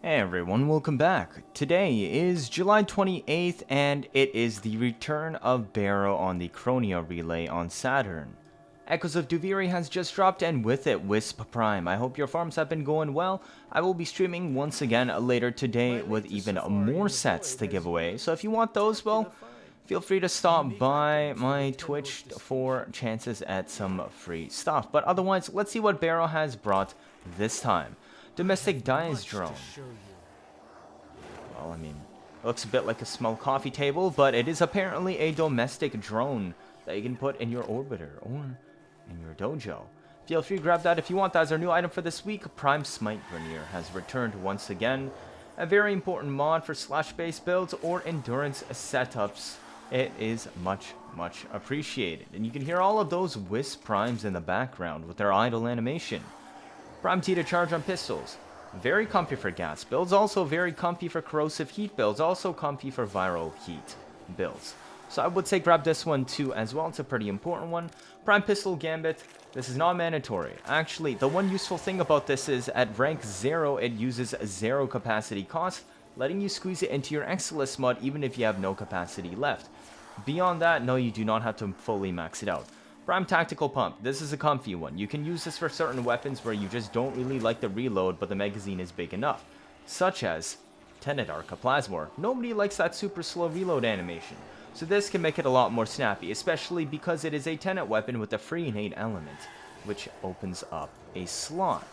Hey everyone, welcome back. Today is July 28th and it is the return of Baro on the Kronia Relay on Saturn. Echoes of Duviri has just dropped and with it Wisp Prime. I hope your farms have been going well. I will be streaming once again later today with even more sets to give away. So if you want those, well, feel free to stop by my Twitch for chances at some free stuff. But otherwise, let's see what Baro has brought this time. Domestic Dice Drone. Well, I mean, it looks a bit like a small coffee table, but it is apparently a domestic drone that you can put in your orbiter or in your dojo. Feel free to grab that if you want. That's our new item for this week. Prime Smite Grineer has returned once again. A very important mod for slash-based builds or endurance setups. It is much appreciated. And you can hear all of those Wisp Primes in the background with their idle animation. Prime T to charge on pistols. Very comfy for gas builds, also very comfy for corrosive heat builds, also comfy for viral heat builds. So I would say grab this one too as well, it's a pretty important one. Prime Pistol Gambit, this is not mandatory. Actually, the one useful thing about this is at rank 0, it uses 0 capacity cost, letting you squeeze it into your Exilus mod even if you have no capacity left. Beyond that, no, you do not have to fully max it out. Prime Tactical Pump. This is a comfy one. You can use this for certain weapons where you just don't really like the reload, but the magazine is big enough. Such as Tenet Arca Plasmor. Nobody likes that super slow reload animation. So this can make it a lot more snappy, especially because it is a Tenet weapon with a free innate element, which opens up a slot.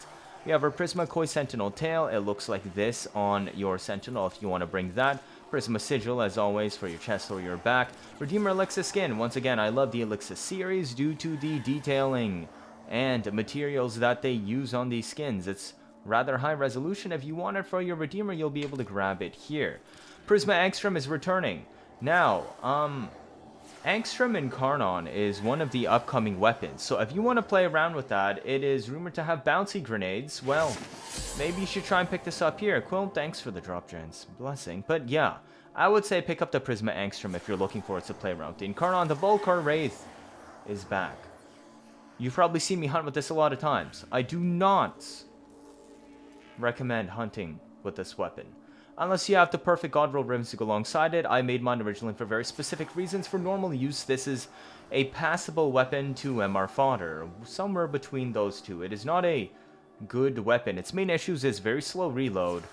We have our Prisma Koi Sentinel Tail. It looks like this on your Sentinel if you want to bring that. Prisma Sigil, as always, for your chest or your back. Redeemer Elixir Skin. Once again, I love the Elixir series due to the detailing and materials that they use on these skins. It's rather high resolution. If you want it for your Redeemer, you'll be able to grab it here. Prisma Angstrom is returning. Now, Angstrom Incarnon is one of the upcoming weapons. So if you want to play around with that, it is rumored to have bouncy grenades. Well, maybe you should try and pick this up here. Quill, thanks for the drop, gents. Blessing. But yeah, I would say pick up the Prisma Angstrom if you're looking for it to play around. The Incarnon, the Volcar Wraith, is back. You've probably seen me hunt with this a lot of times. I do not recommend hunting with this weapon. Unless you have the perfect Godroll ribbons to go alongside it. I made mine originally for very specific reasons. For normal use, this is a passable weapon to MR fodder. Somewhere between those two. It is not a good weapon. Its main issues is very slow reload.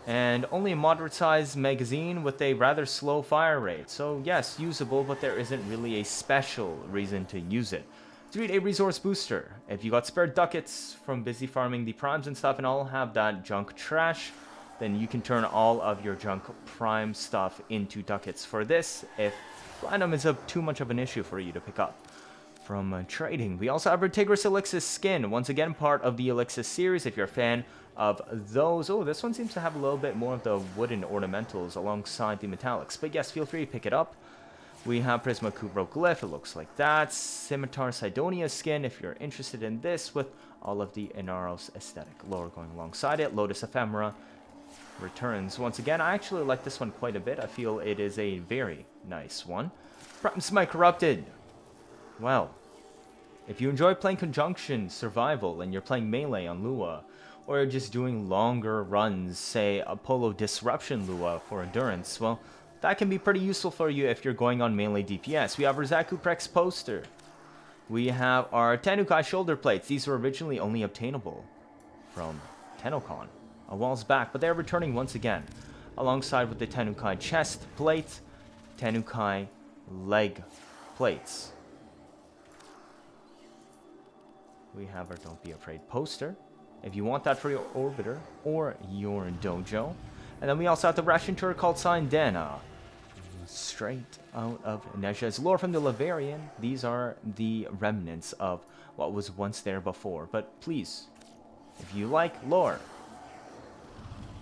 And only a moderate sized magazine with a rather slow fire rate. So yes, usable, but there isn't really a special reason to use it. 3-day resource booster. If you got spare ducats from busy farming the primes and stuff and all have that junk trash, then you can turn all of your junk prime stuff into ducats for this if platinum is too much of an issue for you to pick up from trading. We also have our Tigris Elixir skin, once again part of the Elixir series if you're a fan of those. Oh, this one seems to have a little bit more of the wooden ornamentals alongside the metallics, but yes, feel free to pick it up. We have Prisma Kubro Glyph, it looks like that. Scimitar Sidonia skin if you're interested in this with all of the Inaros aesthetic lore going alongside it. Lotus Ephemera returns once again. I actually like this one quite a bit. I feel it is a very nice one. Prime Smite Corrupted. Well, if you enjoy playing Conjunction Survival and you're playing Melee on Lua, or you're just doing longer runs, say Apollo Disruption Lua for Endurance, well, that can be pretty useful for you if you're going on Melee DPS. We have our Zaku Prex poster. We have our Tenukai shoulder plates. These were originally only obtainable from Tenokon a while back, but they're returning once again, alongside with the Tenukai chest plate, Tenukai leg plates. We have our Don't Be Afraid poster, if you want that for your orbiter or your dojo. And then we also have the Ration turret called Sign Dana, straight out of Nesha's lore from the Lavarian. These are the remnants of what was once there before, but please, if you like lore,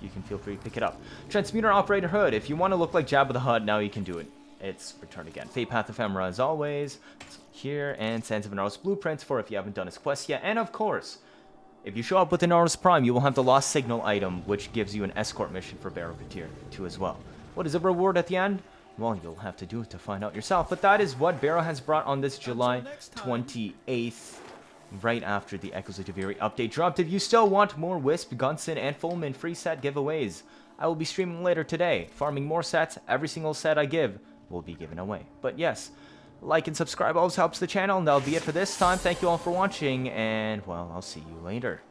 you can feel free to pick it up. Transmuter Operator Hood. If you want to look like Jabba the Hutt, now you can do it. It's returned again. Fate Path Ephemera as always. It's here. And Sands of Inaros blueprints for if you haven't done his quest yet. And of course, if you show up with Inaros Prime, you will have the Lost Signal item, which gives you an escort mission for Baro Teer too as well. What is the reward at the end? Well, you'll have to do it to find out yourself. But that is what Baro has brought on this July 28th right after the Echoes of Taviri update dropped. If you still want more Wisp, Gunson, and Fullman free set giveaways, I will be streaming later today, farming more sets. Every single set I give will be given away. But yes, like and subscribe always helps the channel, and that'll be it for this time. Thank you all for watching, and, well, I'll see you later.